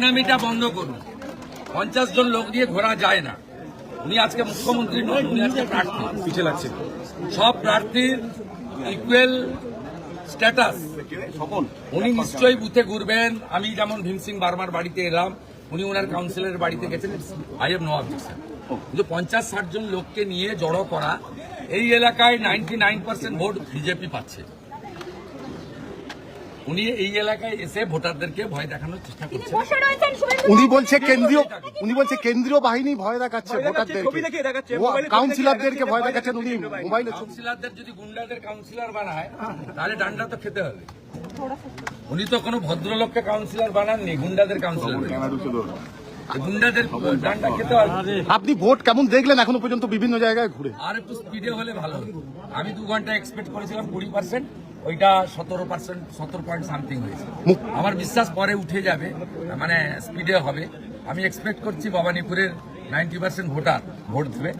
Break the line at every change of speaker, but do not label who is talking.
গুন্ডামিটা বন্ধ করুন। 50 জন লোক দিয়ে ঘোরা যায় না। উনি আজকে মুখ্যমন্ত্রী নন, উনি আজকে প্রার্থী। পিছিয়ে লাগছে সব প্রার্থীর ইকুয়াল স্ট্যাটাস। উনি নিশ্চয়ই বুথে ঘুরবেন। আমি যেমন ভীম সিং বার্মার বাড়িতে এলাম, উনি ওনার কাউন্সিলরের বাড়িতে গেছেন, আই হ্যাভ নো অবজেকশন। কিন্তু 50-60 জন লোককে নিয়ে জড়ো করা, এই এলাকায় 99% ভোট বিজেপি পাচ্ছে। উনি এই এলাকায় এসে ভোটারদেরকে ভয় দেখানোর চেষ্টা করছেন।
উনি বলছে কেন্দ্রীয় বাহিনী ভয় দেখাচ্ছে ভোটারদেরকে, কাউন্সিলরদেরকে ভয় দেখাচ্ছেন উনি মোবাইলে।
কাউন্সিলরদের যদি গুন্ডাদের কাউন্সিলর বানায় তাহলে ডান্ডা তো খেতে হবে। উনি তো কোনো ভদ্রলোককে কাউন্সিলর বানাননি, গুন্ডাদের কাউন্সিলর। গুন্ডাদের ডান্ডা খেতে হবে।
আপনি ভোট কেমন দেখলেন এখনো পর্যন্ত বিভিন্ন জায়গায় ঘুরে?
আর একটু স্পিডে হলে ভালো হতো। আমি 2 ঘন্টা এক্সপেক্ট করেছিলাম 20%, ওইটা 17%, 17 পয়েন্ট সামথিং হয়েছে। আমার বিশ্বাস পরে উঠে যাবে, মানে স্পিডে হবে। আমি এক্সপেক্ট করছি ভবানীপুরের 90% ভোটার ভোট দেবে।